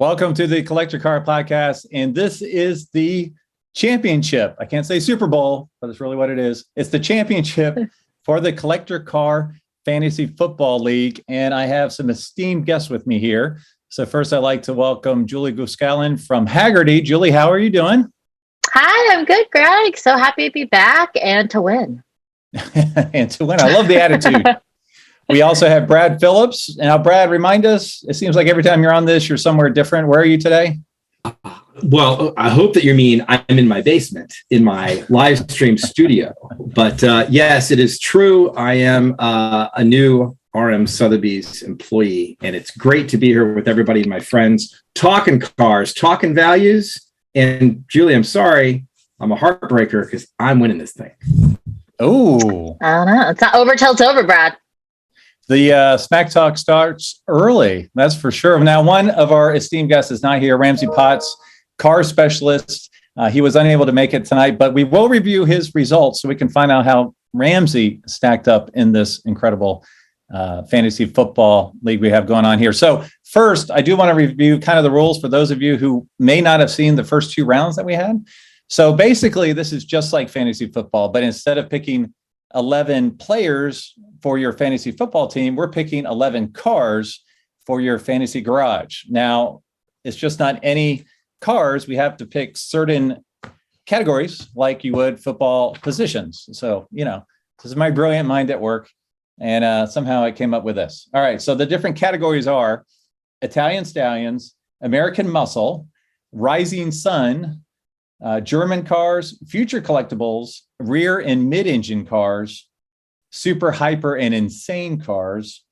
Welcome to the Collector Car Podcast, and this is the championship. I can't say Super Bowl, but it's really what it is. It's the championship for the Collector Car Fantasy Football League, and I have some esteemed guests with me here. So first, I'd like to welcome Julie Gu-Scallen from Hagerty. Julie, how are you doing? Hi, I'm good, Greg. So happy to be back and to win. And to win. I love the attitude. We also have Brad Phillips. Now, Brad, remind us, it seems like every time you're on this, you're somewhere different. Where are you today? Well, I hope that you mean I'm in my basement, in my live stream studio. But yes, it is true. I am a new RM Sotheby's employee, and it's great to be here with everybody and my friends, talking cars, talking values. And Julie, I'm sorry, I'm a heartbreaker because I'm winning this thing. Oh, I don't know. It's not over till it's over, Brad. The Smack Talk starts early, that's for sure. Now, one of our esteemed guests is not here, Ramsey Potts, car specialist. He was unable to make it tonight, but we will review his results so we can find out how Ramsey stacked up in this incredible fantasy football league we have going on here. So first, I do want to review kind of the rules for those of you who may not have seen the first two rounds that we had. So basically, this is just like fantasy football, but instead of picking 11 players for your fantasy football team, we're picking 11 cars for your fantasy garage. Now, it's just not any cars. We have to pick certain categories like you would football positions. So, this is my brilliant mind at work. And somehow I came up with this. All right. So the different categories are Italian Stallions, American Muscle, Rising Sun, German cars, future collectibles, rear and mid-engine cars, super hyper and insane cars.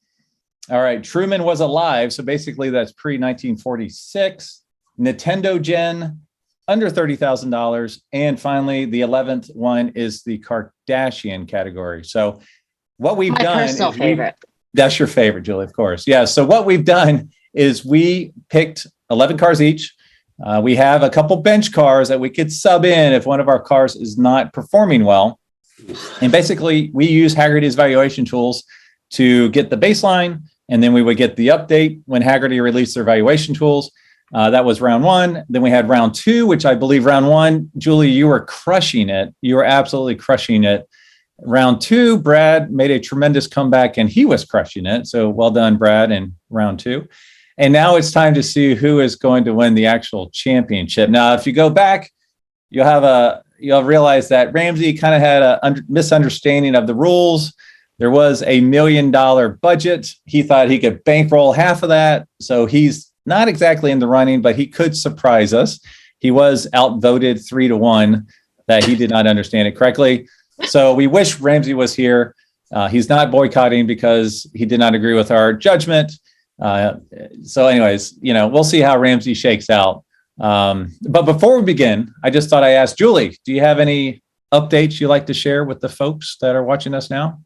All right, Truman was alive, so basically that's pre-1946. Nintendo Gen, under $30,000. And finally, the 11th one is the Kardashian category. So what we've done My personal favorite. That's your favorite, Julie, of course. Yeah, so what we've done is we picked 11 cars each. We have a couple bench cars that we could sub in if one of our cars is not performing well. And basically, we use Hagerty's valuation tools to get the baseline, and then we would get the update when Hagerty released their valuation tools. That was round one. Then we had round two, which I believe round one, Julie, you were crushing it. You were absolutely crushing it. Round two, Brad made a tremendous comeback, and he was crushing it. So well done, Brad, in round two. And now it's time to see who is going to win the actual championship. Now, if you go back, you'll realize that Ramsey kind of had a misunderstanding of the rules. There was a $1 million budget. He thought he could bankroll half of that. So he's not exactly in the running, but he could surprise us. He was outvoted 3-1 that he did not understand it correctly. So we wish Ramsey was here. He's not boycotting because he did not agree with our judgment. So anyways, we'll see how Ramsey shakes out. But before we begin, I just thought I asked Julie, do you have any updates you'd like to share with the folks that are watching us now?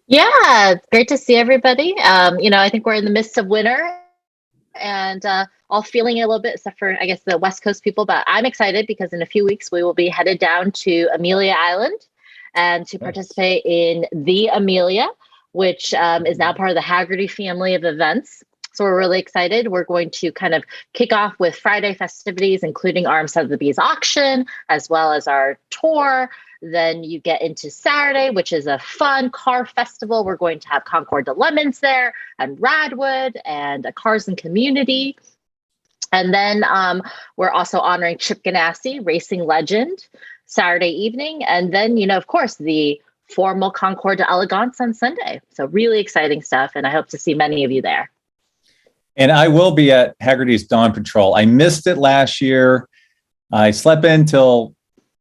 Yeah, it's great to see everybody. I think we're in the midst of winter and all feeling it a little bit, except for, I guess, the West Coast people. But I'm excited because in a few weeks, we will be headed down to Amelia Island and to participate in the Amelia, which is now part of the Hagerty family of events. So we're really excited. We're going to kind of kick off with Friday festivities, including RM Sotheby's auction, as well as our tour. Then you get into Saturday, which is a fun car festival. We're going to have Concord de Lemons there and Radwood and a Cars and Community. And then we're also honoring Chip Ganassi, racing legend, Saturday evening. And then, of course, the formal Concours d'Elegance on Sunday. So really exciting stuff. And I hope to see many of you there. And I will be at Hagerty's Dawn Patrol. I missed it last year. I slept in till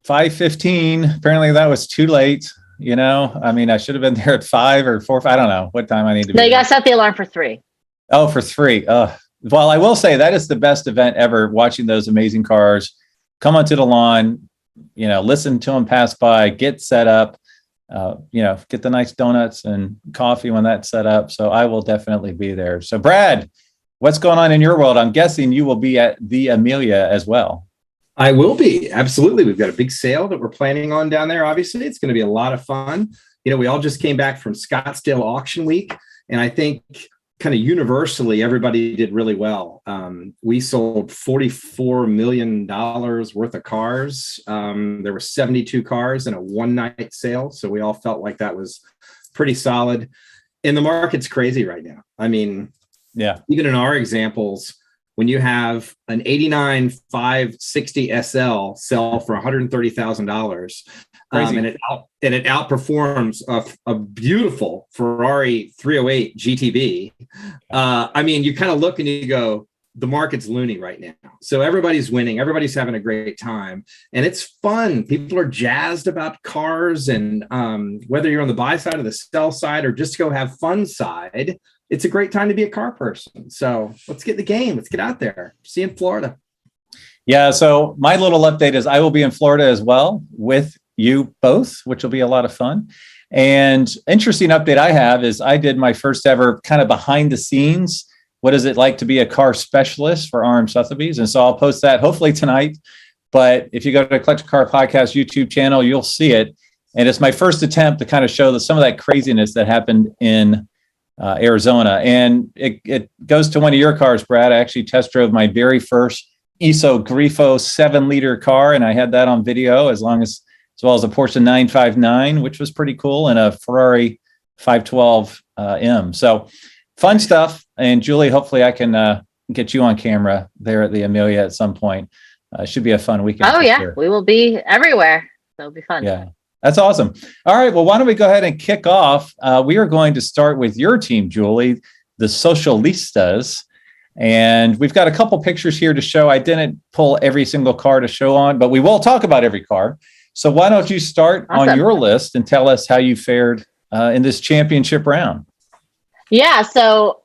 5:15. Apparently that was too late. I should have been there at 5 or 4. I don't know what time I need to be. No, you got to set the alarm for 3. Oh, for 3. Well, I will say that is the best event ever, watching those amazing cars come onto the lawn, listen to them pass by, get set up. Get the nice donuts and coffee when that's set up. So I will definitely be there. So Brad, what's going on in your world? I'm guessing you will be at the Amelia as well. I will be. Absolutely. We've got a big sale that we're planning on down there. Obviously, it's going to be a lot of fun. We all just came back from Scottsdale Auction Week. And I think kind of universally, everybody did really well. We sold $44 million worth of cars. There were 72 cars in a one-night sale. So we all felt like that was pretty solid. And the market's crazy right now. I mean, yeah, even in our examples, when you have an 89 560 SL sell for $130,000, and it outperforms a beautiful Ferrari 308 GTB. I mean, you kind of look and you go, the market's loony right now. So everybody's winning. Everybody's having a great time. And it's fun. People are jazzed about cars. And whether you're on the buy side or the sell side or just go have fun side, it's a great time to be a car person. So let's get in the game. Let's get out there. See you in Florida. Yeah. So my little update is I will be in Florida as well with you both, which will be a lot of fun. And interesting update I have is I did my first ever kind of behind the scenes. What is it like to be a car specialist for RM Sotheby's? And so I'll post that hopefully tonight. But if you go to the Collector Car Podcast YouTube channel, you'll see it. And it's my first attempt to kind of show some of that craziness that happened in Arizona. And it goes to one of your cars, Brad. I actually test drove my very first ISO Grifo 7-liter car, and I had that on video as well as a Porsche 959, which was pretty cool, and a Ferrari 512 M. So fun stuff. And Julie, hopefully I can get you on camera there at the Amelia at some point. It should be a fun weekend. Oh, yeah. Sure. We will be everywhere. So it'll be fun. Yeah. That's awesome. All right. Well, why don't we go ahead and kick off? We are going to start with your team, Julie, the Socialistas. And we've got a couple pictures here to show. I didn't pull every single car to show on, but we will talk about every car. So why don't you start on your list and tell us how you fared in this championship round? Yeah. So,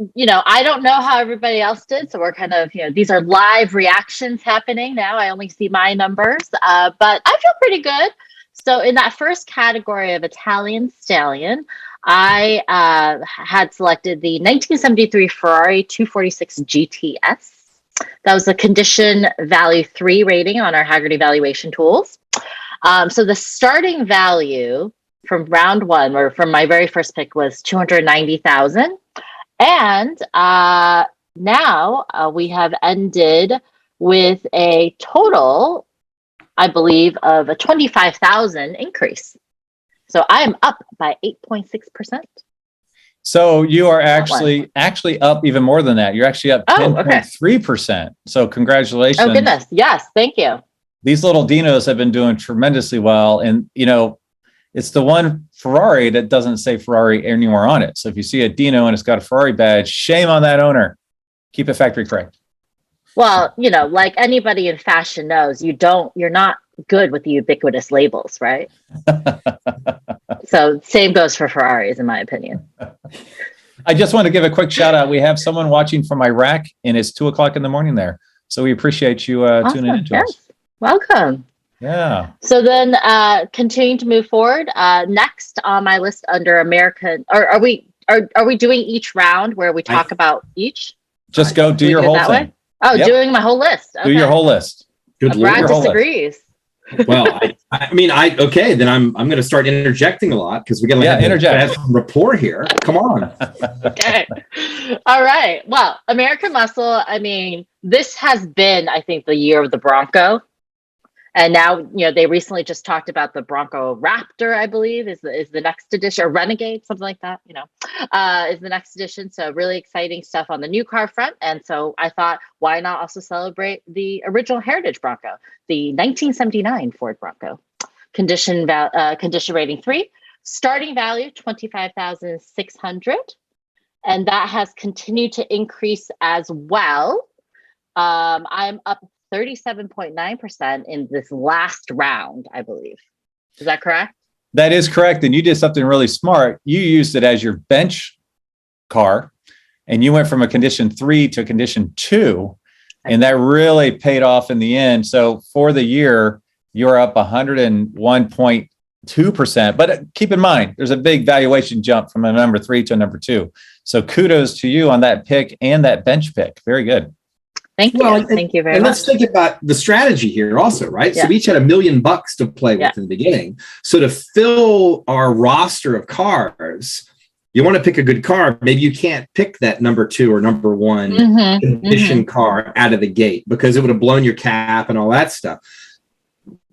I don't know how everybody else did. So we're kind of, these are live reactions happening now. I only see my numbers, but I feel pretty good. So in that first category of Italian Stallion, I had selected the 1973 Ferrari 246 GTS. That was a condition value 3 rating on our Hagerty valuation tools. So the starting value from round 1, or from my very first pick, was $290,000. And now we have ended with a total, I believe, of a $25,000 increase. So I'm up by 8.6%. So you are actually up even more than that. You're actually up 10.3%. So congratulations. Oh, goodness. Yes. Thank you. These little dinos have been doing tremendously well. And, it's the one Ferrari that doesn't say Ferrari anywhere on it. So if you see a Dino and it's got a Ferrari badge, shame on that owner. Keep it factory correct. Well, like anybody in fashion knows, you're not good with the ubiquitous labels, right? So same goes for Ferraris, in my opinion. I just want to give a quick shout out. We have someone watching from Iraq, and it's 2:00 in the morning there. So we appreciate you tuning into us. Welcome. Yeah. So then continuing to move forward, next on my list under American, or are we doing each round where we talk about each? Just go do your whole thing. Way? Oh, yep. Doing my whole list. Okay. Do your whole list. Good Lord. Brad disagrees. Well, okay, then I'm going to start interjecting a lot because we got to have some rapport here. Come on. Okay. All right. Well, American Muscle, this has been, I think, the year of the Bronco. And now, they recently just talked about the Bronco Raptor, I believe, is the next edition, or Renegade, something like that, is the next edition. So really exciting stuff on the new car front. And so I thought, why not also celebrate the original Heritage Bronco, the 1979 Ford Bronco, condition rating 3, starting value $25,600, and that has continued to increase as well. I'm up 37.9% in this last round, I believe. Is that correct? That is correct. And you did something really smart. You used it as your bench car, and you went from a condition 3 to a condition 2, and that really paid off in the end. So for the year, you're up 101.2%. But keep in mind, there's a big valuation jump from a number 3 to a number 2. So kudos to you on that pick and that bench pick. Very good. Thank you. Thank you very much. And let's think about the strategy here also, right? Yeah. So we each had $1 million to play with in the beginning. So to fill our roster of cars, you want to pick a good car, maybe you can't pick that number 2 or number 1 condition car out of the gate because it would have blown your cap and all that stuff.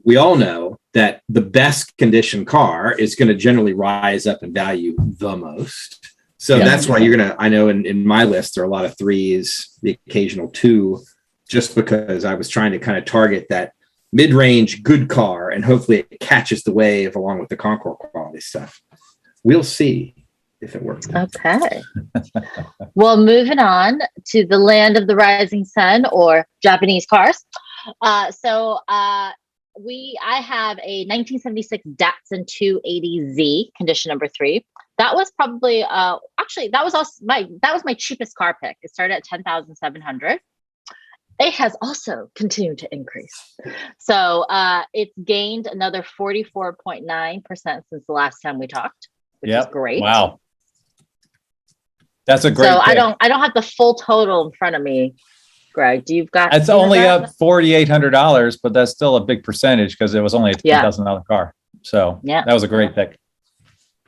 We all know that the best condition car is going to generally rise up in value the most. So that's why I know in my list, there are a lot of 3s, the occasional 2, just because I was trying to kind of target that mid-range good car and hopefully it catches the wave along with the Concours quality stuff. We'll see if it works. Okay. Well, moving on to the land of the rising sun or Japanese cars. I have a 1976 Datsun 280Z, condition number 3. That was probably that was my cheapest car pick. It started at $10,700. It has also continued to increase. So it's gained another 44.9% since the last time we talked, which is great. Wow. That's a great pick. I don't have the full total in front of me. Greg, it's only up $4,800, but that's still a big percentage because it was only a $10,000 car. So that was a great pick.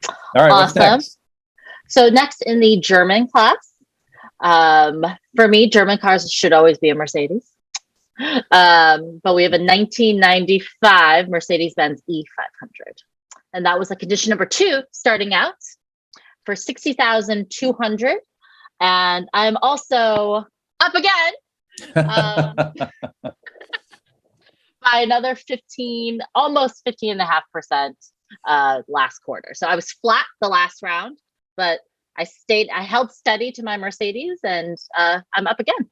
All right, what's next? So next in the German class, for me, German cars should always be a Mercedes. But we have a 1995 Mercedes-Benz E500. And that was a condition number 2 starting out for $60,200. And I'm also up again by another 15, almost 15.5% last quarter. So I was flat the last round, but I held steady to my Mercedes and I'm up again.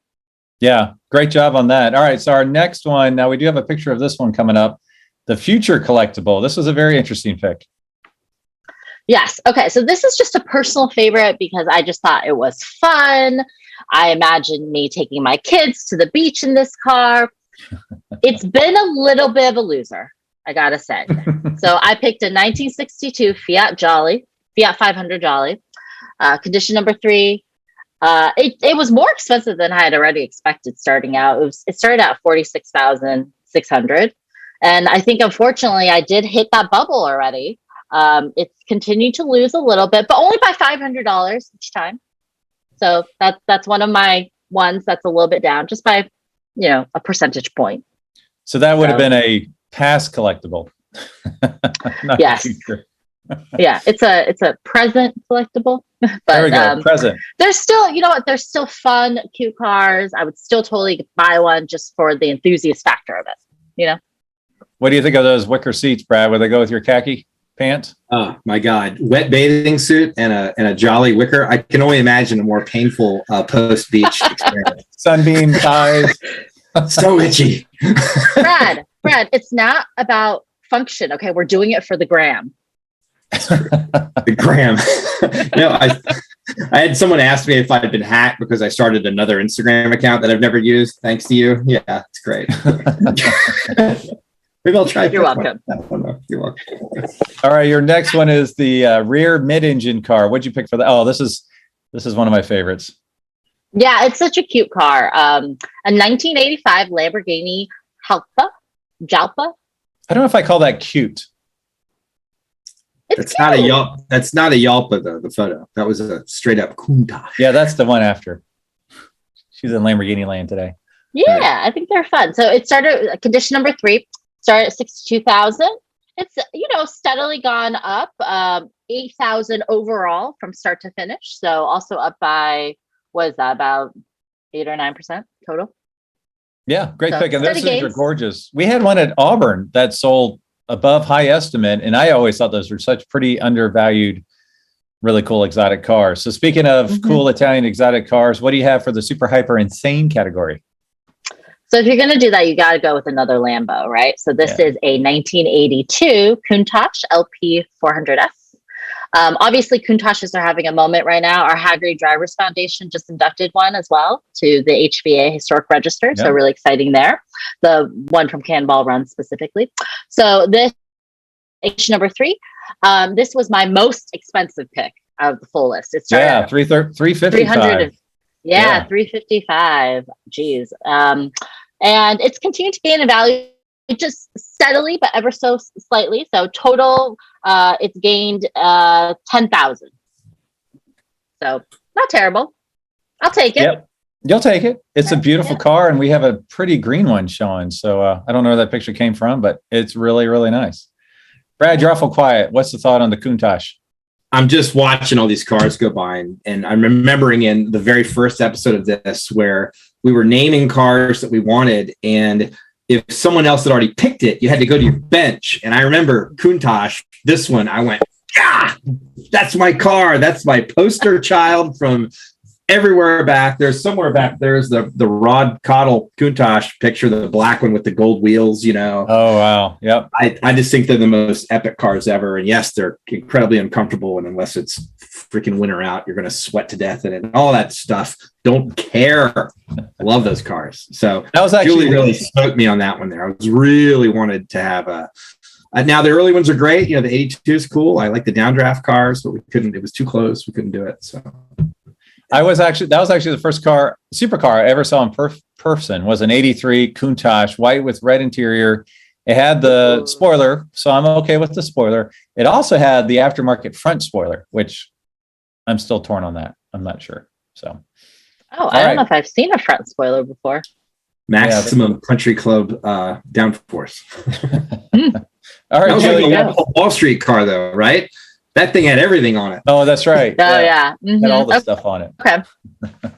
Yeah, great job on that. All right, so our next one, now we do have a picture of this one coming up, the Future Collectible. This was a very interesting pick. Yes. Okay. So this is just a personal favorite because I just thought it was fun. I imagined me taking my kids to the beach in this car. It's been a little bit of a loser, I gotta say. So I picked a 1962 Fiat 500 Jolly, condition number 3. It was more expensive than I had already expected starting out. It started out $46,600, and I think unfortunately I did hit that bubble already. It's continued to lose a little bit, but only by $500 each time. So that's one of my ones that's a little bit down, just by a percentage point. So that would have been a past collectible. Yes. Yeah, it's a present collectible. But, there we go. Present. There's still, there's still fun, cute cars. I would still totally buy one just for the enthusiast factor of it. What do you think of those wicker seats, Brad? Would they go with your khaki pants? Oh my God. Wet bathing suit and a jolly wicker. I can only imagine a more painful post-beach experience. Sunbeam ties. So itchy. Brad, it's not about function. Okay. We're doing it for the gram. The gram. I had someone ask me if I'd been hacked because I started another Instagram account that I've never used. Thanks to you. Yeah, it's great. Maybe I'll try. You're welcome. You're welcome. All right, your next one is the rear mid-engine car. What'd you pick for that? Oh, this is one of my favorites. Yeah, it's such a cute car. A 1985 Lamborghini Jalpa. I don't know if I call that cute. That's not a Yelp. That's not a Yelpa though. The photo that was a straight up Countach. Yeah, that's the one after. She's in Lamborghini land today. Yeah, right. I think they're fun. So it started condition number 3. Started at 62,000. It's steadily gone up 8,000 overall from start to finish. So also up by what is that, about 8 or 9% total? Yeah, great pick. And those things are gorgeous. We had one at Auburn that sold above high estimate, and I always thought those were such pretty undervalued, really cool exotic cars. So speaking of cool Italian exotic cars, what do you have for the super hyper insane category? So if you're going to do that, you got to go with another Lambo, right? So this is a 1982 Countach LP 400S. Obviously, Countaches are having a moment right now. Our Hagerty Drivers Foundation just inducted one as well to the HVA Historic Register. Yep. So really exciting there. The one from Cannonball Run specifically. So this number 3, this was my most expensive pick of the full list. It started $355. Yeah, $355. Geez. And it's continued to gain in value just steadily, but ever so slightly. So total, it's gained 10,000 So not terrible. I'll take it. Yep. You'll take it. It's a beautiful car, and we have a pretty green one showing. So I don't know where that picture came from, but it's really, really nice. Brad, you're awful quiet. What's the thought on the Countach? I'm just watching all these cars go by, and I'm remembering in the very first episode of this where we were naming cars that we wanted, and if someone else had already picked it, you had to go to your bench. And I remember Countach, this one, I went, yeah, that's my car. That's my poster child from everywhere back. There's somewhere back there's the Rod Cottle Countach picture, the black one with the gold wheels, you know. Oh, wow. Yep. I just think they're the most epic cars ever. And yes, they're incredibly uncomfortable. And unless it's freaking winter out, you're going to sweat to death in it and all that stuff. Don't care. I love those cars. So that was actually Julie really smoked me on that one there. I was really wanted to have now the early ones are great. You know, the 82 is cool. I like the downdraft cars, but we couldn't, it was too close. We couldn't do it. So that was actually the first supercar I ever saw in person was an 83 Countach, white with red interior. It had the spoiler, so I'm okay with the spoiler. It also had the aftermarket front spoiler, which I'm still torn on that. I'm not sure. So, I don't know if I've seen a front spoiler before. Maximum Country Club downforce. All right, that was Julie, like a Wall Street car, though, right? That thing had everything on it. Oh, that's right. Yeah. Mm-hmm. Had all the stuff on it. Okay.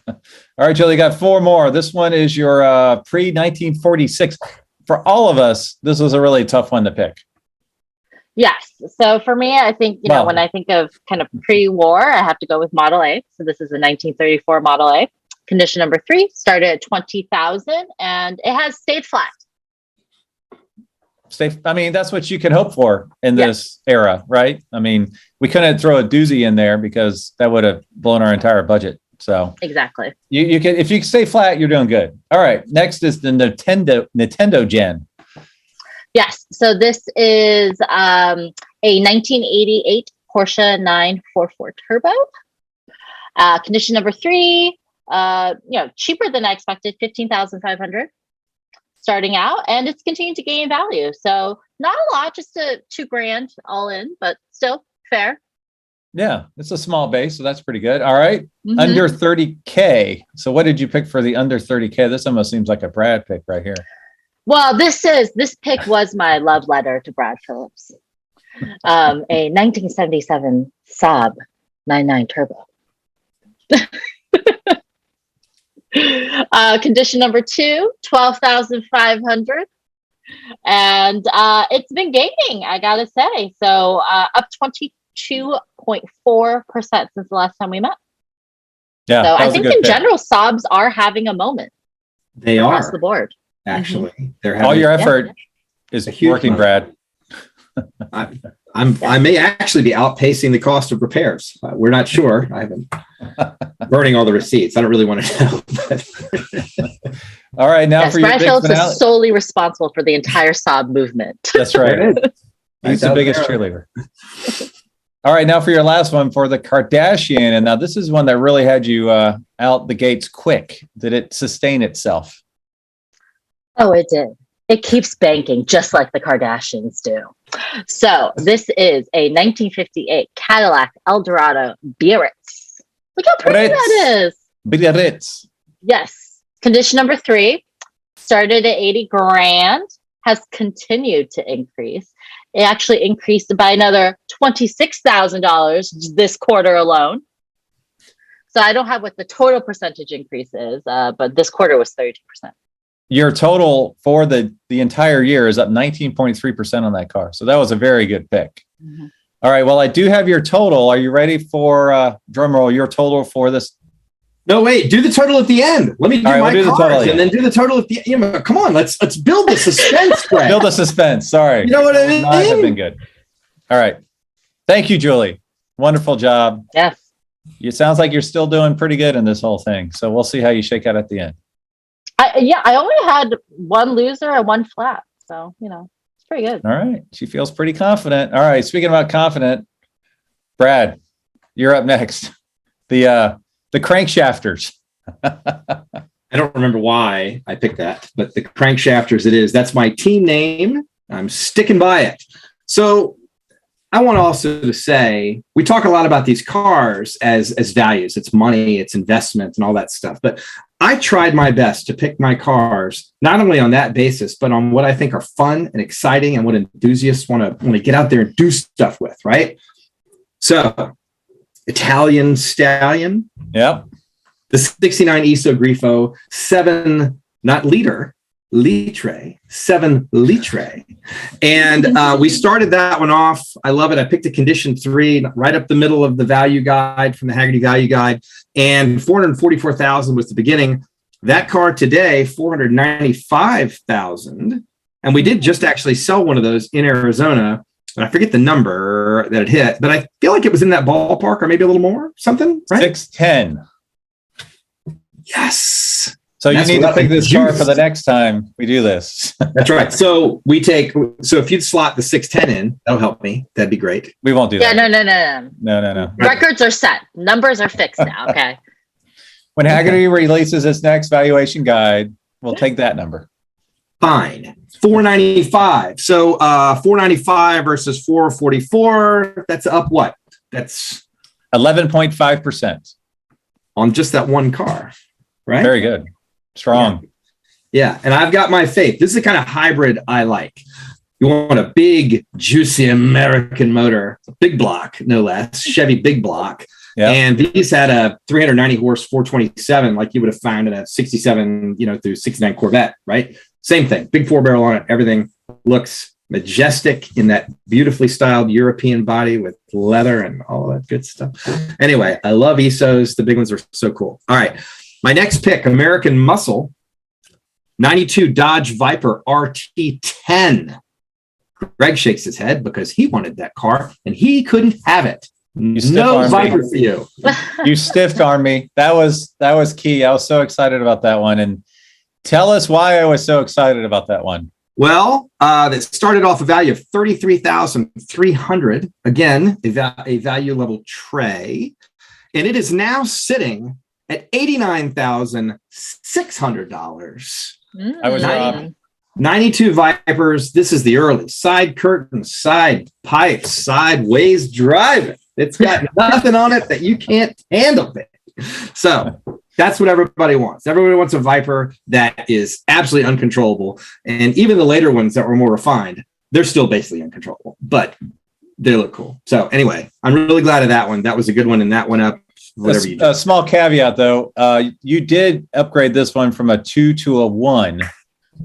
All right, Julie, got 4 more. This one is your pre-1946. For all of us, this was a really tough one to pick. Yes. So for me, I think, when I think of kind of pre-war, I have to go with Model A. So this is a 1934 Model A. Condition number 3 started at 20,000 and it has stayed flat. I mean, that's what you can hope for in this era, right? I mean, we couldn't throw a doozy in there because that would have blown our entire budget. So exactly, you can, if you stay flat, you're doing good. All right, next is the Nintendo Gen. Yes, so this is a 1988 Porsche 944 Turbo. Condition number 3, cheaper than I expected, 15,500. Starting out, and it's continuing to gain value. So not a lot, just $2,000 all in, but still fair. Yeah, it's a small base, so that's pretty good. All right, under 30K. So what did you pick for the under 30K? This almost seems like a Brad pick right here. Well, this pick was my love letter to Brad Phillips. A 1977 Saab 99 Turbo. Condition number 2, 12,500. And it's been gaining, I gotta say. So up 22.4% since the last time we met. Yeah. So I think in general, Saabs are having a moment. They across are the board. Actually, they're all your effort is working, Brad. I may actually be outpacing the cost of repairs. We're not sure. I haven't burning all the receipts. I don't really want to know. All right, now for your Brad Phillips is solely responsible for the entire Saab movement. That's right. He's the biggest cheerleader. All right, now for your last one for the Kardashian, and now this is one that really had you out the gates quick. Did it sustain itself? Oh, it did. It keeps banking just like the Kardashians do. So this is a 1958 Cadillac Eldorado Biarritz. Look how pretty that is. Biarritz. Yes. Condition number 3 started at 80 grand, has continued to increase. It actually increased by another $26,000 this quarter alone. So I don't have what the total percentage increase is, but this quarter was 32%. Your total for the entire year is up 19.3% on that car. So that was a very good pick. Mm-hmm. All right. Well, I do have your total. Are you ready for drum roll? Your total for this? No, wait. Do the total at the end. Let me do my cards and then do the total at the end. Come on. Let's build the suspense. Build the suspense. Sorry. You know what I mean? That have been good. All right. Thank you, Julie. Wonderful job. Yes. It sounds like you're still doing pretty good in this whole thing. So we'll see how you shake out at the end. I only had one loser and one flat. So, it's pretty good. All right. She feels pretty confident. All right. Speaking about confident, Brad, you're up next. The Crankshafters. I don't remember why I picked that, but the Crankshafters it is. That's my team name. I'm sticking by it. So I want also to say, we talk a lot about these cars as values. It's money, it's investment, and all that stuff. But I tried my best to pick my cars, not only on that basis, but on what I think are fun and exciting and what enthusiasts want to get out there and do stuff with, right? So, Italian Stallion. Yep. The 69 Iso Grifo, 7, not liter, 7 litre. And we started that one off. I love it. I picked a condition 3 right up the middle of the value guide from the Hagerty Value Guide. And 444,000 was the beginning. That car today, 495,000. And we did just actually sell one of those in Arizona. But I forget the number that it hit. But I feel like it was in that ballpark or maybe a little more, something, right? 610. Yes. So you need to pick this car for the next time we do this. That's right. So if you'd slot the 610 in, that'll help me. That'd be great. We won't do that. No. Records are set. Numbers are fixed now. Okay. When Hagerty releases its next valuation guide, we'll take that number. Fine. 495. So 495 versus 444. That's up what? That's 11.5% on just that one car, right? Very good. Strong. Yeah. And I've got my faith. This is the kind of hybrid I like. You want a big, juicy American motor, big block, no less, Chevy big block. Yep. And these had a 390 horse 427, like you would have found in a 67, through 69 Corvette, right? Same thing, big 4-barrel on it. Everything looks majestic in that beautifully styled European body with leather and all that good stuff. Anyway, I love Isos. The big ones are so cool. All right. My next pick, American Muscle, 92 Dodge Viper RT10. Greg shakes his head because he wanted that car and he couldn't have it. No Viper for you. You stiffed arm me. That was key. I was so excited about that one. And tell us why I was so excited about that one. Well, that started off a value of $33,300. Again, a value level tray. And it is now sitting at $89,600. I was wrong. 92 Vipers. This is the early side curtains, side pipes, sideways driving. It's got nothing on it that you can't handle it. So that's what everybody wants. Everybody wants a Viper that is absolutely uncontrollable. And even the later ones that were more refined, they're still basically uncontrollable, but they look cool. So anyway, I'm really glad of that one. That was a good one. And that went up. Whatever you do. A small caveat, though, you did upgrade this one from a 2 to a 1,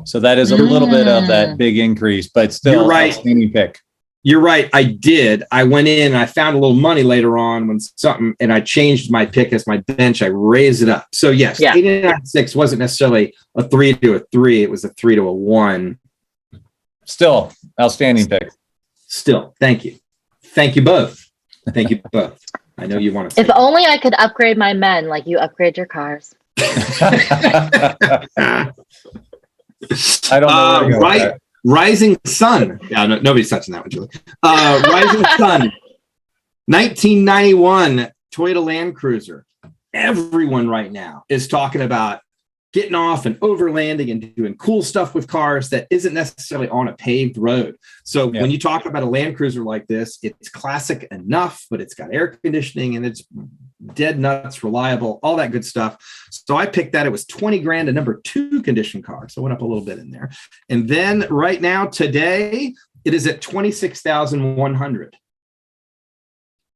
so that is a little bit of that big increase, but still, you're right. Outstanding pick. You're right. I did. I went in and I found a little money later on and I changed my pick as my bench. I raised it up. So yes, 89.6 wasn't necessarily a 3 to a 3. It was a 3 to a 1. Still, outstanding pick. Still, thank you. Thank you both. Thank you both. I know you want to. If only I could upgrade my men like you upgrade your cars. I don't know. Rising Sun. Yeah, no, nobody's touching that one, Julie. Rising Sun. 1991 Toyota Land Cruiser. Everyone right now is talking about getting off and overlanding and doing cool stuff with cars that isn't necessarily on a paved road. So when you talk about a Land Cruiser like this, it's classic enough, but it's got air conditioning and it's dead nuts, reliable, all that good stuff. So I picked that. It was 20 grand, a number 2 condition car. So it went up a little bit in there. And then right now, today, it is at 26,100.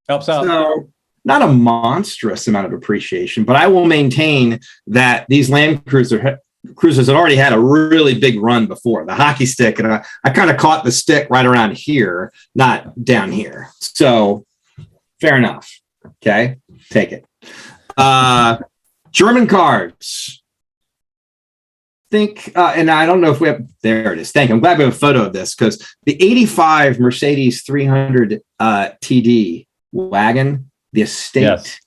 Helps out. So not a monstrous amount of appreciation, but I will maintain that these Land Cruisers had already had a really big run before. The hockey stick, and I kind of caught the stick right around here, not down here. So fair enough. Okay, take it. German cars. And I don't know if we have, there it is. Thank you. I'm glad we have a photo of this because the 85 Mercedes 300 TD wagon, the Estate. Yes.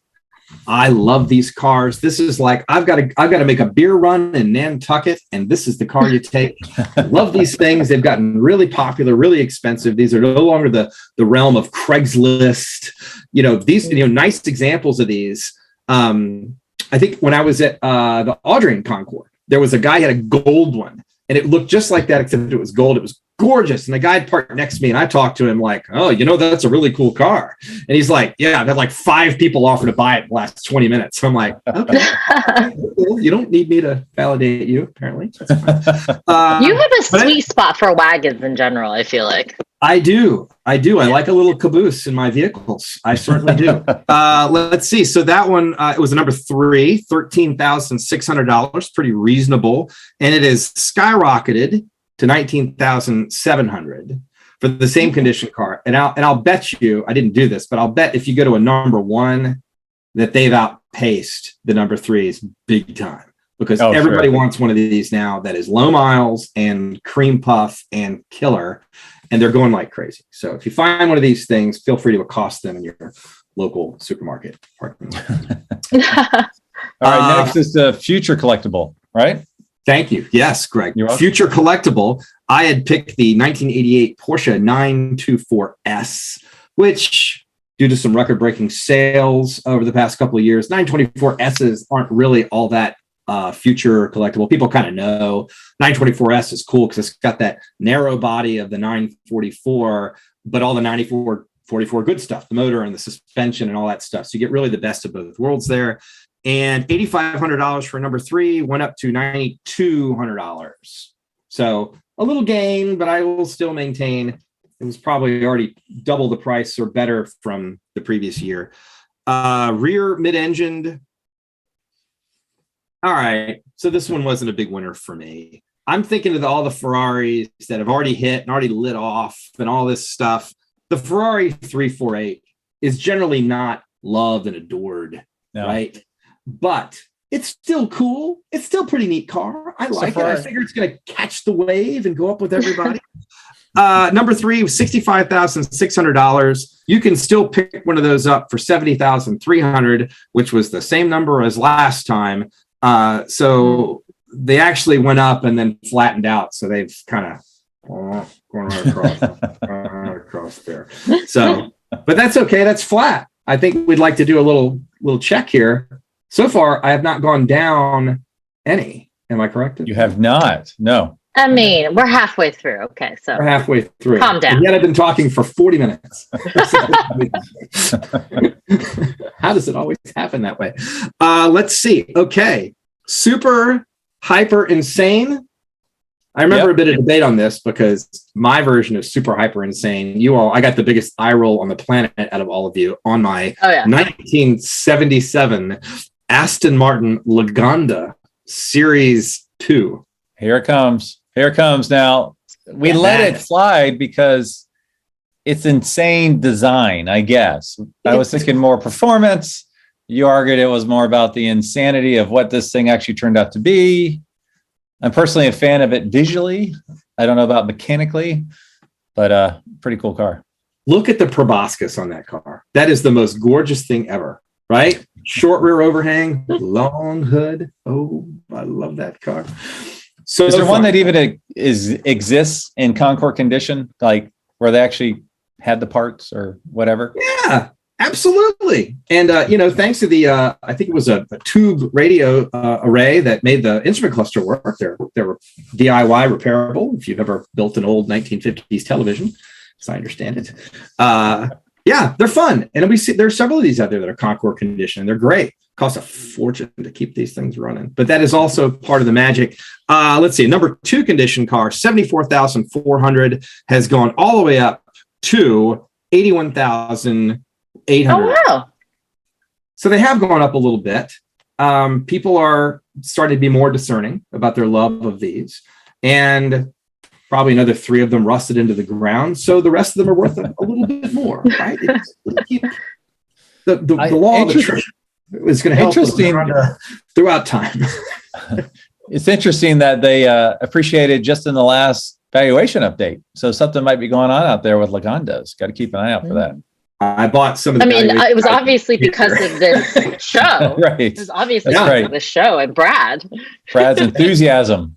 I love these cars. This is like I've got to make a beer run in Nantucket, and this is the car you take. Love these things. They've gotten really popular, really expensive. These are no longer the realm of Craigslist. These nice examples of these. I think when I was at the Audrain Concours, there was a guy who had a gold one, and it looked just like that, except it was gold. It was gorgeous. And the guy parked next to me, and I talked to him like, oh, that's a really cool car. And he's like, yeah, I've had like 5 people offer to buy it in the last 20 minutes. So I'm like, okay, cool. You don't need me to validate you, apparently. That's fine. You have a sweet spot for wagons in general, I feel like. I do. I like a little caboose in my vehicles. I certainly do. Let's see. So that one, it was a number 3, $13,600, pretty reasonable. And it is skyrocketed to $19,700 for the same condition car. And I'll bet you, I didn't do this, but I'll bet if you go to a number 1 that they've outpaced the number 3s big time, because everybody wants one of these now that is low miles and cream puff and killer, and they're going like crazy. So if you find one of these things, feel free to accost them in your local supermarket parking lot. All right, next is the future collectible, right? Thank you. Yes, Greg. Future collectible. I had picked the 1988 Porsche 924S, which, due to some record-breaking sales over the past couple of years, 924Ss aren't really all that future collectible. People kind of know 924S is cool because it's got that narrow body of the 944, but all the 944 good stuff, the motor and the suspension and all that stuff. So you get really the best of both worlds there. And $8,500 for number 3 went up to $9,200. So a little gain, but I will still maintain it was probably already double the price or better from the previous year. Rear mid-engined. All right. So this one wasn't a big winner for me. I'm thinking of all the Ferraris that have already hit and already lit off and all this stuff. The Ferrari 348 is generally not loved and adored, right? But it's still cool. It's still a pretty neat car. I like it. I figure it's going to catch the wave and go up with everybody. Number 3 was $65,600. You can still pick one of those up for $70,300, which was the same number as last time. So they actually went up and then flattened out. So they've kind of going right across there. So, but that's okay. That's flat. I think we'd like to do a little check here. So far, I have not gone down any. Am I correct? You have not. No. I mean, we're halfway through. Okay, so we're halfway through. Calm down. And yet I've been talking for 40 minutes. How does it always happen that way? Let's see. Okay. Super hyper insane. I remember a bit of debate on this because my version of super hyper insane, I got the biggest eye roll on the planet out of all of you on my 1977 Aston Martin Lagonda Series 2. Here it comes. Now, we let it slide because it's insane design, I guess. I was thinking more performance. You argued it was more about the insanity of what this thing actually turned out to be. I'm personally a fan of it visually. I don't know about mechanically, but pretty cool car. Look at the proboscis on that car. That is the most gorgeous thing ever, right? Short rear overhang, long hood. Oh, I love that car. So is there one that even exists in Concours condition, like where they actually had the parts or whatever? Yeah, absolutely. And, thanks to the, I think it was a tube radio array that made the instrument cluster work. They were DIY repairable if you've ever built an old 1950s television, as I understand it. Yeah, they're fun. And there's several of these out there that are Concours condition, and they're great. Costs a fortune to keep these things running, but that is also part of the magic. Let's see, number 2 condition car, $74,400, has gone all the way up to $81,800. Oh, wow. So they have gone up a little bit. People are starting to be more discerning about their love of these, and probably another 3 of them rusted into the ground. So the rest of them are worth a little bit more, right? The law of attrition is going to help throughout time. It's interesting that they appreciated just in the last valuation update. So something might be going on out there with Lagondas. Got to keep an eye out for that. I bought some of the. It was obviously because of this show. Right. It was obviously because of the show and Brad's enthusiasm.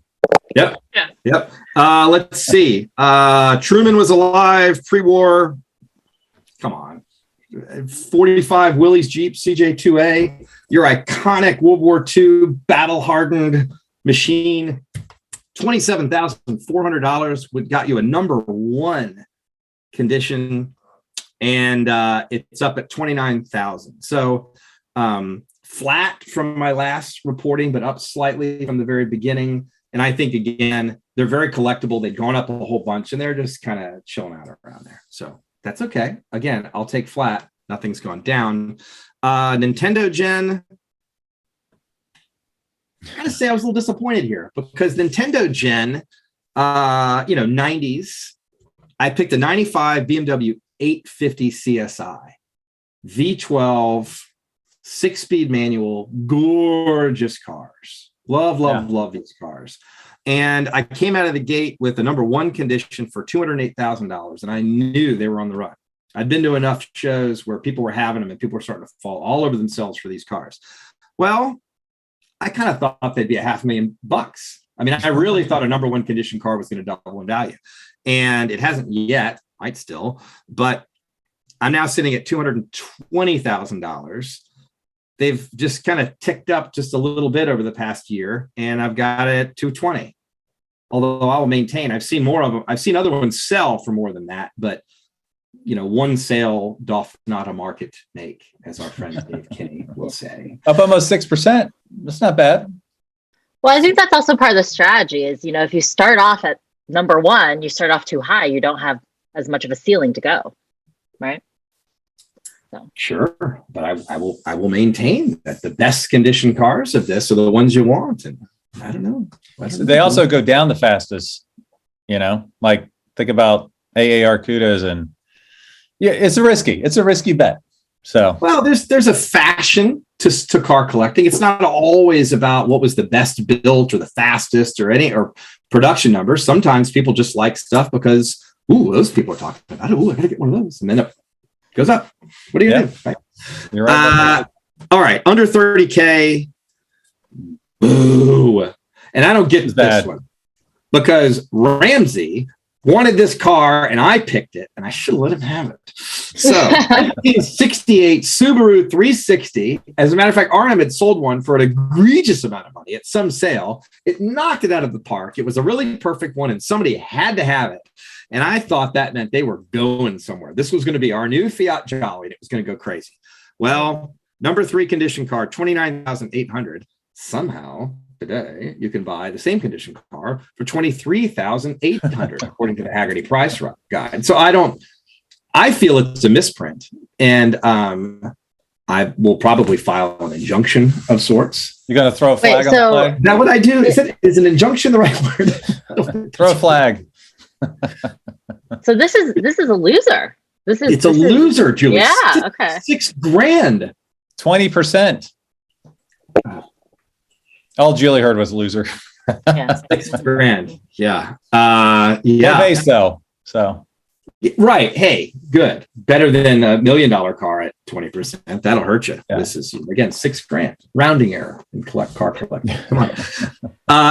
Yep. Yeah. Yep. Let's see. Truman was alive pre-war. Come on. 45 Willys Jeep CJ2A. Your iconic World War II battle-hardened machine. $27,400 would got you a number one condition, and it's up at 29,000. So flat from my last reporting, but up slightly from the very beginning. And I think, again, they're very collectible. They've gone up a whole bunch, and they're just kind of chilling out around there. So that's okay. Again, I'll take flat. Nothing's gone down. Nintendo Gen, I gotta say I was a little disappointed here, because Nintendo Gen, 90s, I picked a 95 BMW 850 CSI, V12, 6-speed manual, gorgeous cars. Love these cars. And I came out of the gate with a number one condition for $208,000, and I knew they were on the run. I'd been to enough shows where people were having them and people were starting to fall all over themselves for these cars. Well, I kind of thought they'd be $500,000. I mean, I really thought a number one condition car was going to double in value, and it hasn't yet, might still, but I'm now sitting at $220,000. They've just kind of ticked up just a little bit over the past year, and I've got it at 220. Although I will maintain, I've seen more of them. I've seen other ones sell for more than that, but one sale doth not a market make, as our friend Dave Kinney will say. Up almost 6%. That's not bad. Well, I think that's also part of the strategy is, if you start off at number one, you start off too high, you don't have as much of a ceiling to go, right? So. Sure, but I will maintain that the best conditioned cars of this are the ones you want, and I don't know. They also go down the fastest. Like think about AAR Cudas, and it's a risky bet. So well, there's a fashion to car collecting. It's not always about what was the best built or the fastest or production numbers. Sometimes people just like stuff because those people are talking about it. I gotta get one of those, and then it goes up. What are you gonna do? Right? You're right. All right, under 30K. Boo. And I don't get this one because Ramsey wanted this car and I picked it, and I should have let him have it. So 1968 Subaru 360. As a matter of fact, RM had sold one for an egregious amount of money at some sale. It knocked it out of the park. It was a really perfect one, and somebody had to have it. And I thought that meant they were going somewhere. This was going to be our new Fiat Jolly, and it was going to go crazy. Well, number three condition car, $29,800. Somehow today you can buy the same condition car for $23,800, according to the Hagerty price guide. So I feel it's a misprint, and I will probably file an injunction of sorts. You're going to throw a flag on the flag? Is that what I do? Is an injunction the right word? Throw a flag. So this is a loser. It's a loser, Julie. Yeah. Okay. $6,000. 20%. All Julie heard was loser. Yeah. $6,000. Yeah. Yeah. Base though. So. Right. Hey, good. Better than $1 million car at 20%. That'll hurt you. Yeah. This is, again, $6,000. Rounding error in car collecting. Come on.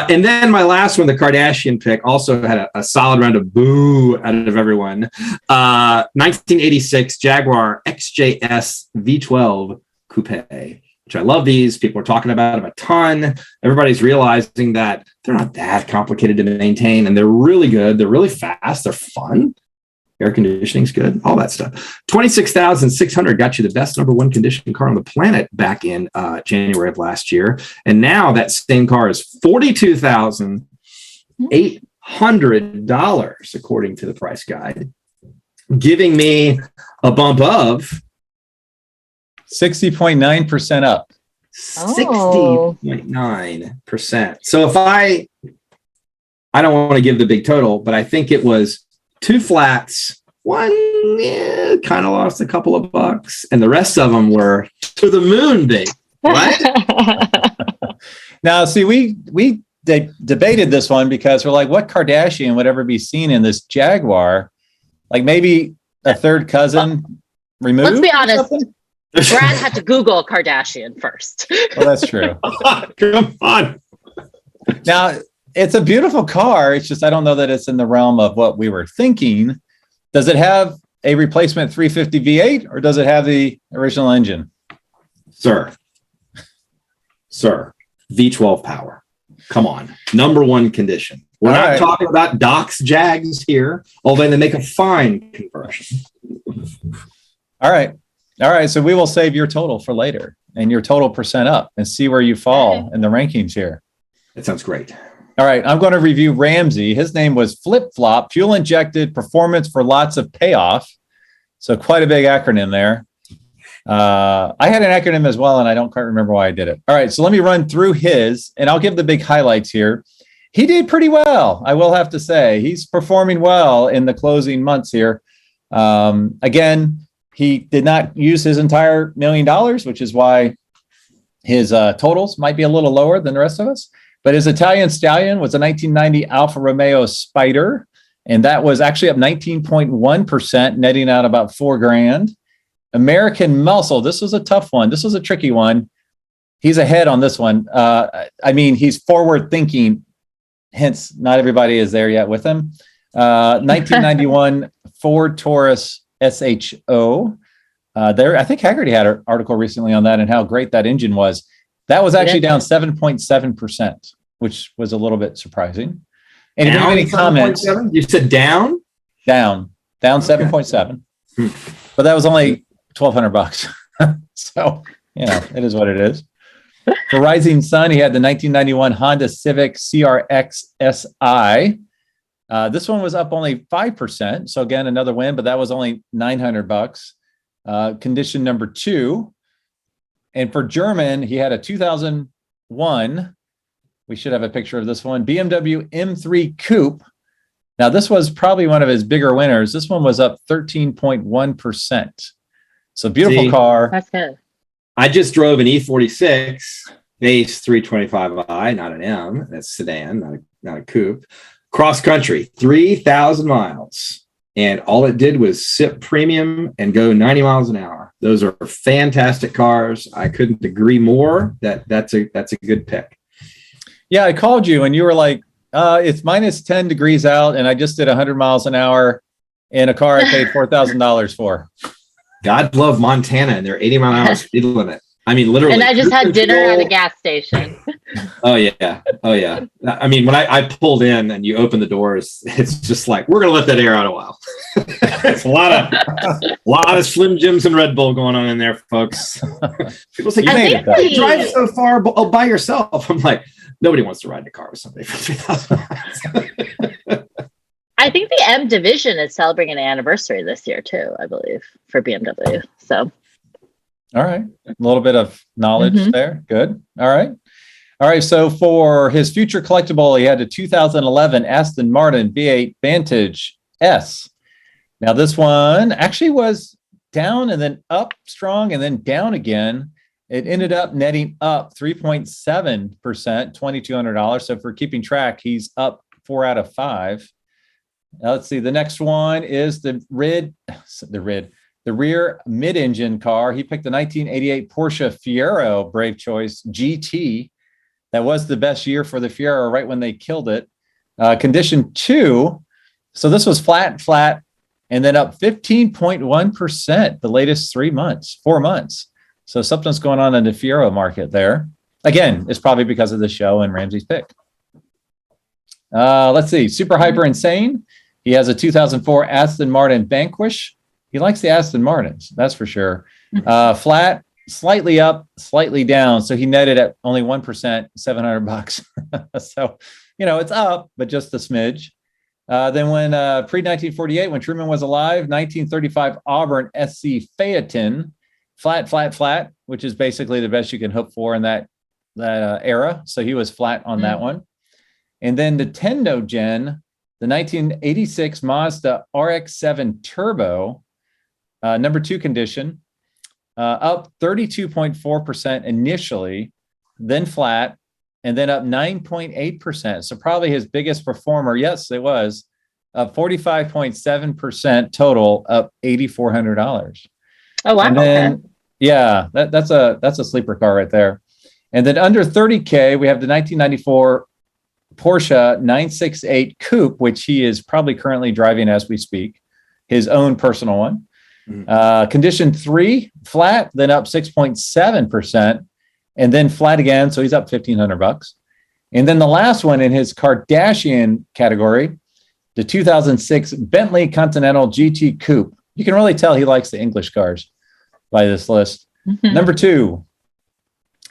And then my last one, the Kardashian pick, also had a solid round of boo out of everyone. 1986 Jaguar XJS V12 Coupe, which I love these. People are talking about them a ton. Everybody's realizing that they're not that complicated to maintain, and they're really good. They're really fast. They're fun. Air conditioning's good, all that stuff. $26,600 got you the best number one conditioned car on the planet back in January of last year. And now that same car is $42,800, according to the price guide, giving me a bump of 60.9% up. 60.9%. So if I don't want to give the big total, but I think it was two flats, one kind of lost a couple of bucks, and the rest of them were to the moon big. Right? Now, see, we debated this one because we're like, what Kardashian would ever be seen in this Jaguar? Like maybe a third cousin removed? Let's be honest. Brad had to Google Kardashian first. Well, that's true. Come on. Now, it's a beautiful car. It's just I don't know that it's in the realm of what we were thinking. Does it have a replacement 350 V8 or does it have the original engine? Sir, V12 power. Come on. Number one condition. We're All not right. talking about Doc's Jags here, although they make a fine conversion. All right. All right. So we will save your total for later and your total percent up and see where you fall in the rankings here. That sounds great. All right. I'm going to review Ramsey. His name was Flip-Flop, fuel injected performance for lots of payoff. So quite a big acronym there. I had an acronym as well, and I don't quite remember why I did it. All right. So let me run through his, and I'll give the big highlights here. He did pretty well, I will have to say. He's performing well in the closing months here. Again, he did not use his entire $1 million, which is why his totals might be a little lower than the rest of us. But his Italian Stallion was a 1990 Alfa Romeo Spider, and that was actually up 19.1%, netting out about $4,000. American Muscle, this was a tough one. This was a tricky one. He's ahead on this one. I mean, he's forward thinking. Hence, not everybody is there yet with him. 1991 Ford Taurus SHO. I think Hagerty had an article recently on that and how great that engine was. That was actually down 7.7%, which was a little bit surprising. And if you have any comments, you said down 7.7, but that was only $1,200. So, it is what it is. For Rising Sun, he had the 1991 Honda Civic CRX SI. This one was up only 5%. So again, another win, but that was only $900. Condition number 2. And for German, he had a 2001. We should have a picture of this one. BMW M3 Coupe. Now, this was probably one of his bigger winners. This one was up 13.1%. So beautiful car. That's good. I just drove an E46 base 325i, not an M. That's sedan, not a coupe. Cross country, 3,000 miles. And all it did was sip premium and go 90 miles an hour. Those are fantastic cars. I couldn't agree more. That's a good pick. Yeah, I called you and you were like, it's minus 10 degrees out and I just did 100 miles an hour in a car I paid $4,000 for. God love Montana and their 80 mile an hour speed limit. I mean, literally. And I just had dinner at a gas station. Oh yeah. I mean, when I pulled in and you open the doors, it's just like, we're going to let that air out a while. It's a lot of Slim Jims and Red Bull going on in there, folks. People say, you drive so far by yourself. I'm like, nobody wants to ride in a car with somebody for 3,000 miles. I think the M division is celebrating an anniversary this year too, I believe, for BMW. So, all right, a little bit of knowledge there. Good. All right. So for his future collectible, he had a 2011 Aston Martin V8 Vantage S. Now this one actually was down and then up strong and then down again. It ended up netting up 3.7%, $2,200. So for keeping track, he's up 4 out of 5. Now let's see. The next one is the rear mid-engine car. He picked the 1988 Porsche Fiero, brave choice, GT. That was the best year for the Fiero, right when they killed it. Condition 2. So this was flat, and then up 15.1% the latest 4 months. So something's going on in the Fiero market there. Again, it's probably because of the show and Ramsey's pick. Let's see. Super Hyper Insane. He has a 2004 Aston Martin Vanquish. He likes the Aston Martins, that's for sure. Flat, slightly up, slightly down. So he netted at only 1%, $700. So, it's up, but just a smidge. Then when pre-1948, when Truman was alive, 1935 Auburn SC Phaeton, flat, which is basically the best you can hope for in that era. So he was flat on that one. And then the Tendo Gen, the 1986 Mazda RX-7 Turbo, number 2 condition, up 32.4% initially, then flat, and then up 9.8%. So probably his biggest performer. Yes, it was 45.7% total, up $8,400. Oh wow! And then, yeah, that's a sleeper car right there. And then under 30K, we have the 1994 Porsche 968 Coupe, which he is probably currently driving as we speak, his own personal one. Condition 3, flat, then up 6.7%, and then flat again. So he's up $1,500. And then the last one in his Kardashian category, the 2006 Bentley Continental GT Coupe. You can really tell he likes the English cars by this list. Mhm. Number 2,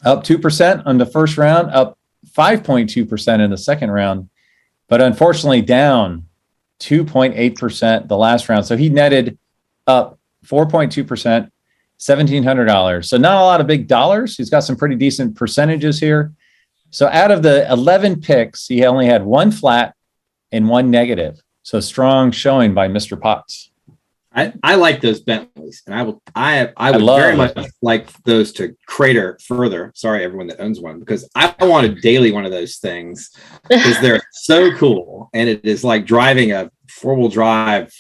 up 2% on the first round, up 5.2% in the second round, but unfortunately down 2.8% the last round. So he netted up 4.2%, $1,700. So not a lot of big dollars. He's got some pretty decent percentages here. So out of the 11 picks, he only had 1 flat and 1 negative. So strong showing by Mr. Potts. I like those Bentleys, and I would love very it. much like those to crater further. Sorry, everyone that owns one, because I want a daily one of those things because they're so cool, and it is like driving a 4-wheel drive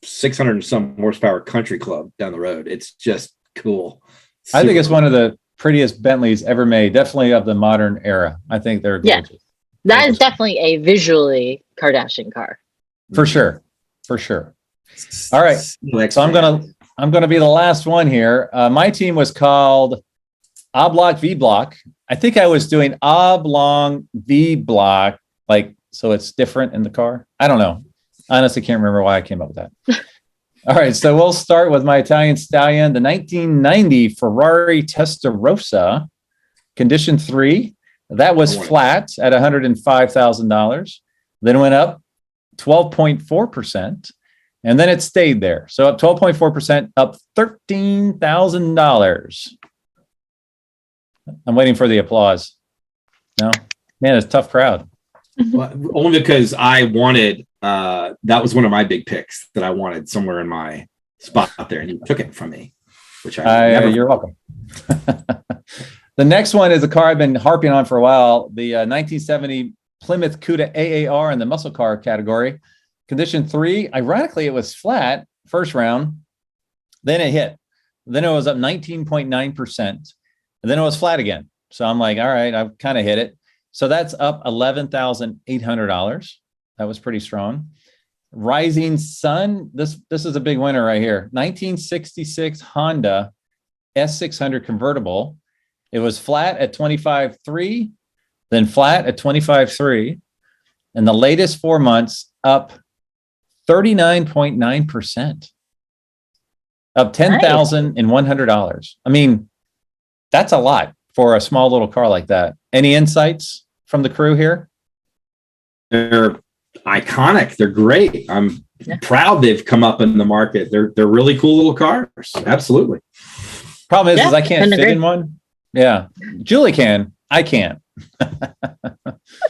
600 and some horsepower country club down the road. It's just cool. I think it's Super one of the prettiest Bentleys ever made, definitely of the modern era. I think they're Yeah. gorgeous. That is definitely a visually Kardashian car. For sure. For sure. All right. So So I'm gonna be the last one here. My team was called A Block V Block. I think I was doing oblong V Block, like so it's different in the car. I don't know. Honestly, can't remember why I came up with that. All right, so we'll start with my Italian stallion, the 1990 Ferrari Testarossa, condition 3. That was flat at $105,000. Then went up 12.4%. And then it stayed there. So up 12.4%, up $13,000. I'm waiting for the applause. No? Man, it's a tough crowd. Well, only because I wanted, that was one of my big picks that I wanted somewhere in my spot out there, and you took it from me, which I never. You're welcome. The next one is a car I've been harping on for a while, the 1970 Plymouth Cuda AAR in the muscle car category. Condition 3, ironically, it was flat first round. Then it hit. Then it was up 19.9%. And then it was flat again. So I'm like, all right, I've kind of hit it. So that's up $11,800. That was pretty strong. Rising Sun, this is a big winner right here. 1966 Honda S600 convertible. It was flat at 25.3, then flat at 25.3. And the latest 4 months up 39.9%, up $10,100. I mean, that's a lot for a small little car like that. Any insights from the crew here? They're iconic. They're great. I'm proud they've come up in the market. They're really cool little cars. Absolutely. Problem is I can't fit in one. Yeah, Julie can. I can't.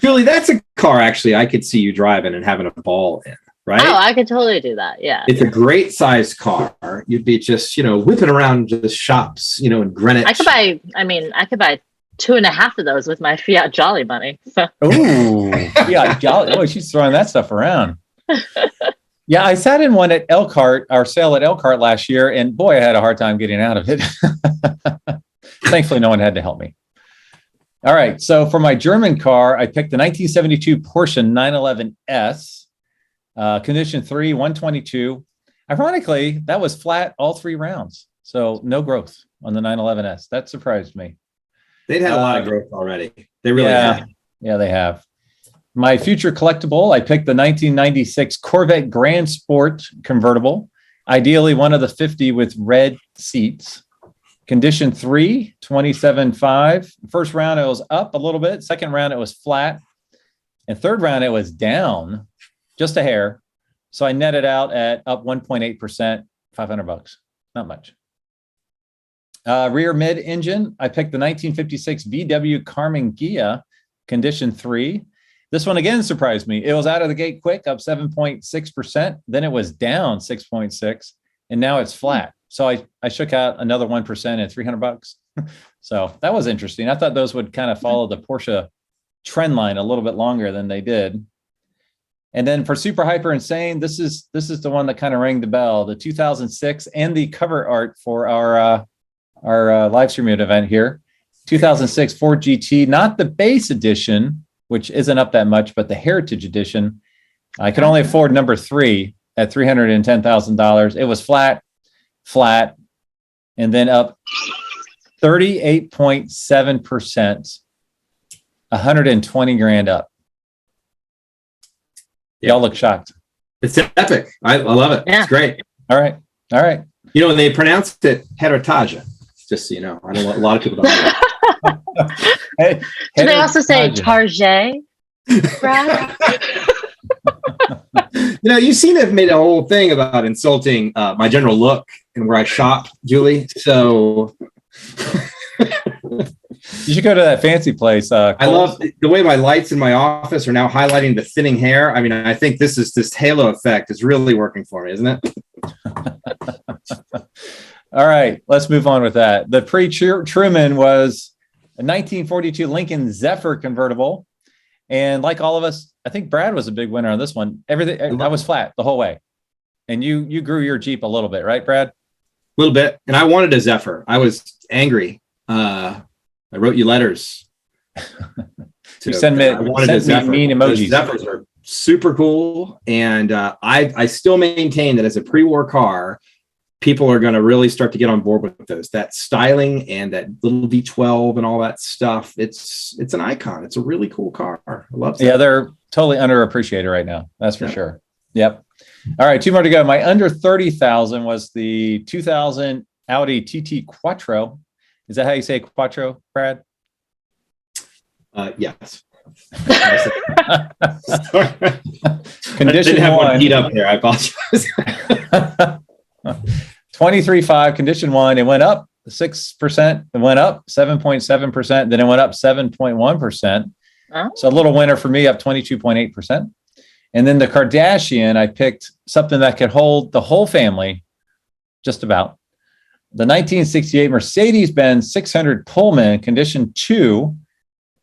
Julie, that's a car actually I could see you driving and having a ball in. Right? Oh, I could totally do that. Yeah. It's a great size car. You'd be just, whipping around just shops, in Greenwich. I could buy 2.5 of those with my Fiat Jolly money. So. Ooh, Fiat Jolly. Oh, she's throwing that stuff around. Yeah, I sat in one at Elkhart, our sale at Elkhart last year, and boy, I had a hard time getting out of it. Thankfully, no one had to help me. All right, so for my German car, I picked the 1972 Porsche 911S. Condition 3, 122. Ironically, that was flat all 3 rounds. So no growth on the 911S. That surprised me. They'd had a lot of growth already. They really have. Yeah, they have. My future collectible, I picked the 1996 Corvette Grand Sport convertible. Ideally, one of the 50 with red seats. Condition 3, 27.5. First round, it was up a little bit. Second round, it was flat. And third round, it was down just a hair. So I netted out at up 1.8%, $500. Not much. Rear mid engine, I picked the 1956 VW Carmen Ghia, condition 3. This one again surprised me. It was out of the gate quick, up 7.6%. Then it was down 6.6, and now it's flat. So I shook out another 1% at $300. So that was interesting. I thought those would kind of follow the Porsche trend line a little bit longer than they did. And then for Super Hyper Insane, this is the one that kind of rang the bell, the 2006 and the cover art for our live streaming event here. 2006 Ford GT, not the base edition, which isn't up that much, but the Heritage edition. I could only afford number 3 at $310,000. It was flat, and then up 38.7%. 120 grand up. Y'all look shocked. It's epic. I love it. Yeah. It's great. All right. You know, they pronounced it Heritaja, just so you know. I know a lot of people don't know. Hey, Do they also say Target? Brad? You know, you seem to have made a whole thing about insulting my general look and where I shop, Julie. So you should go to that fancy place. I love the way my lights in my office are now highlighting the thinning hair. I mean, I think this halo effect is really working for me, isn't it? All right, let's move on with that. The pre-Truman was a 1942 Lincoln Zephyr convertible. And like all of us, I think Brad was a big winner on this one. Everything I was flat the whole way. And you grew your Jeep a little bit, right, Brad? A little bit. And I wanted a Zephyr. I was angry. I wrote you letters. You send me mean emojis. The Zephyrs are super cool. And I still maintain that as a pre-war car, people are going to really start to get on board with those. That styling and that little V12 and all that stuff. It's an icon. It's a really cool car. I love it. Yeah, they're totally underappreciated right now. That's for sure. Yep. All right, 2 more to go. My under 30,000 was the 2000 Audi TT Quattro. Is that how you say Quattro, Brad? Yes. Condition have one. Heat up there. I apologize. 23.5 condition one. It went up 6%. It went up 7.7%. Then it went up 7.1%. Oh. So a little winner for me, up 22.8%. And then the Kardashian, I picked something that could hold the whole family, just about. The 1968 Mercedes-Benz 600 Pullman, condition 2.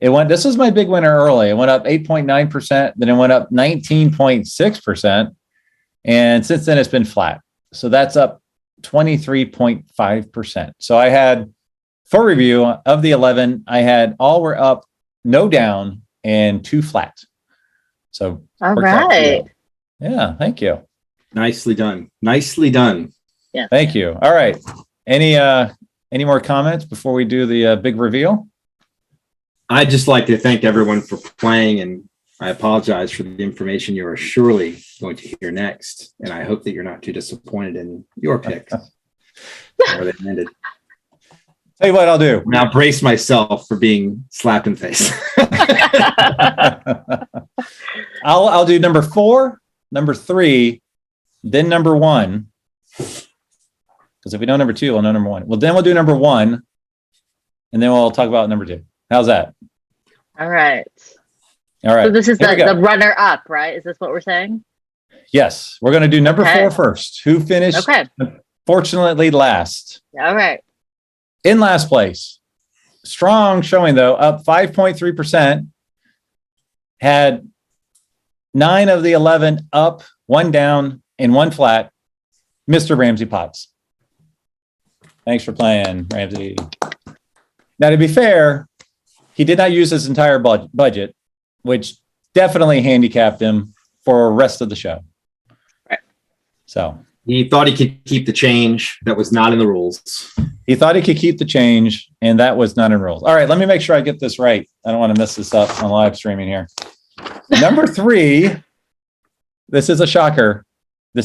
This was my big winner early. It went up 8.9%. Then it went up 19.6%. And since then, it's been flat. So that's up 23.5%. So I had, for review of the 11, I had all were up, no down, and 2 flat. So all right. Yeah, thank you. Nicely done. Nicely done. Yeah. Thank you. All right. Any more comments before we do the big reveal? I'd just like to thank everyone for playing, and I apologize for the information you are surely going to hear next. And I hope that you're not too disappointed in your picks. Where they ended. Tell you what I'll do. Now brace myself for being slapped in the face. I'll do number 4, number 3, then number 1. Because if we know number 2, we'll know number 1. Well, then we'll do number 1, and then we'll talk about number 2. How's that? All right. All right. So this is the runner up, right? Is this what we're saying? Yes. We're going to do number 4 first. Who finished, fortunately, last? All right. In last place. Strong showing, though, up 5.3%. Had 9 of the 11 up, 1 down, and 1 flat. Mr. Ramsey Potts. Thanks for playing, Ramsey. Now, to be fair, he did not use his entire budget, which definitely handicapped him for the rest of the show. Right. So he thought he could keep the change that was not in the rules. He thought he could keep the change, and that was not in rules. All right, let me make sure I get this right. I don't want to mess this up on live streaming here. Number 3, this is a shocker. Up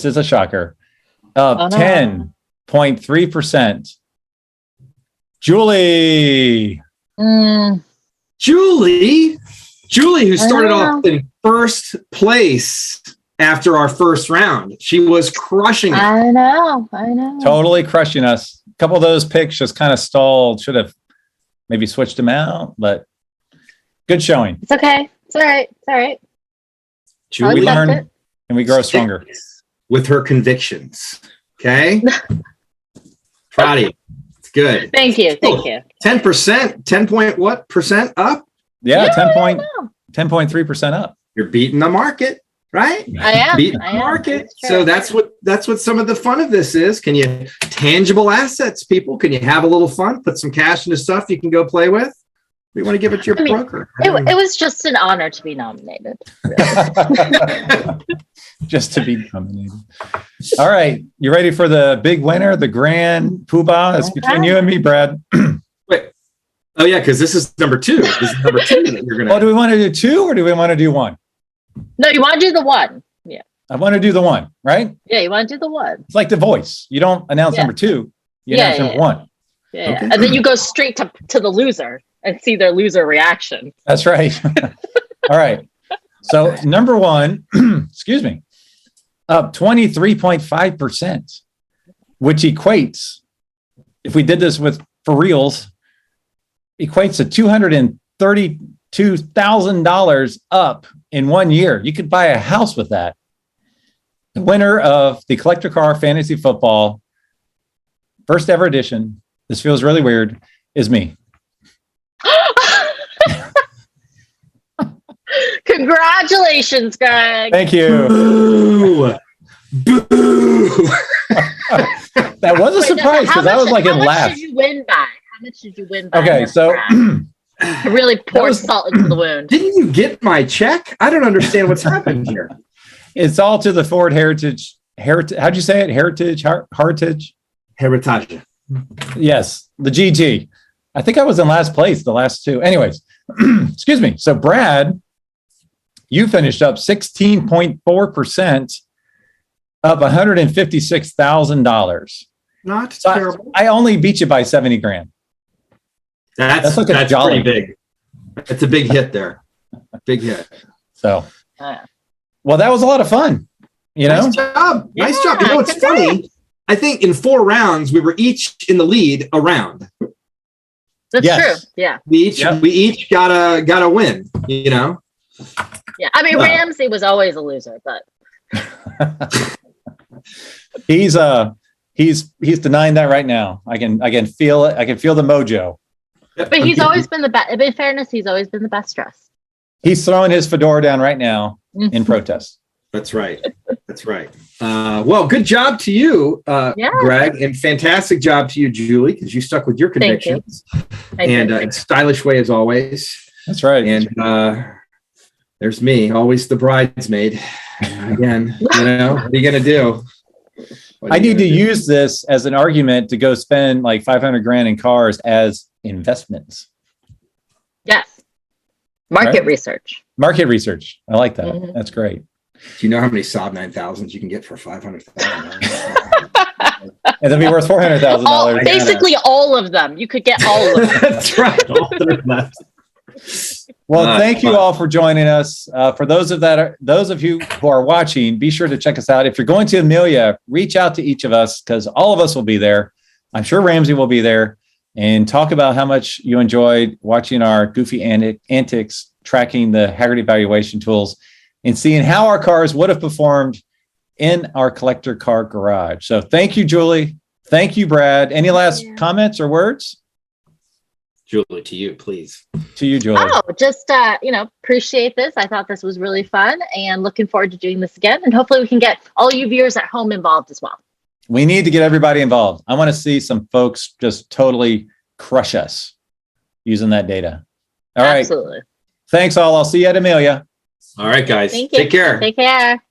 10.3%. Julie. Julie, who started off in first place after our first round. She was crushing it. I know. Totally crushing us. A couple of those picks just kind of stalled. Should have maybe switched them out, but good showing. It's okay. It's all right. Julie, we learn and we grow stronger. With her convictions. Okay? Proud of you. It's good. Thank you. 10%, 10 point what percent up? Yeah, 10.3% up. You're beating the market, right? I am. Beating the market. So that's what some of the fun of this is. Can you tangible assets, people? Can you have a little fun? Put some cash into stuff you can go play with? We want to give it to your broker. It was just an honor to be nominated. Really. Just to be nominated. All right. You ready for the big winner, the grand poobah? It's between you and me, Brad. Wait. Oh yeah, because this is number 2. This is number 2 that you're gonna. Well, do we want to do 2 or do we want to do 1? No, you want to do the 1. Yeah. I want to do the 1, right? Yeah, you want to do the 1. It's like The Voice. You don't announce number 2. You announce number 1. Yeah. Okay. And then you go straight to the loser and see their loser reaction. That's right. All right. So number 1, excuse me, up 23.5%, which equates, if we did this for reals, equates to $232,000 up in 1 year. You could buy a house with that. The winner of the Collector Car Fantasy Football first ever edition, this feels really weird, is me. Congratulations, Greg. Thank you. Boo! Boo! That was a surprise because I was like in How much laugh. did you win by? How much did you win by? Okay, so To really pour salt into the wound. Didn't you get my check? I don't understand what's happening here. it's all to the Ford Heritage. How'd you say it? Heritage? Heritage. Yes, the GG. I think I was in last place the last 2. Anyways, excuse me. So Brad, you finished up 16.4%, up $156,000. Not So terrible. I only beat you by 70 grand. That's jolly. pretty big. That's a big hit there. Big hit. So, Yeah. well, that was a lot of fun. You know, Nice job. Nice Yeah, job. You know what's good funny? I think in 4 rounds we were each in the lead a round. That's Yes. true. Yeah. We each got a win, you know? Yeah. I mean, Yeah. Ramsey was always a loser, but he's denying that right now. I can feel it. I can feel the mojo. he's always been the best. In fairness, he's always been the best dressed. He's throwing his fedora down right now in protest. That's right. That's right. Well, good job to you, Greg, and fantastic job to you, Julie, because you stuck with your Thank you. convictions and stylish way as always. That's right. And there's me, always the bridesmaid. Again, you know, what are you gonna do? I need to use this as an argument to go spend like 500 grand in cars as investments. Yes. Market Right. research. Market research. I like that. Mhm. That's great. Do you know how many Saab 9000s you can get for $500,000? And they'll be worth $400,000. Basically, all of them. You could get all of them. That's right. All of them. Well, thank you all for joining us. For those of you who are watching, be sure to check us out. If you're going to Amelia, reach out to each of us because all of us will be there. I'm sure Ramsey will be there and talk about how much you enjoyed watching our goofy antics, tracking the Hagerty valuation tools, and seeing how our cars would have performed in our collector car garage. So thank you, Julie. Thank you, Brad. Any last comments or words? Julie, to you, please. To you, Julie. Oh, just, appreciate this. I thought this was really fun and looking forward to doing this again. And hopefully we can get all you viewers at home involved as well. We need to get everybody involved. I want to see some folks just totally crush us using that data. All right. Absolutely. Thanks all. I'll see you at Amelia. All right, guys. Thank you. Take care. Take care.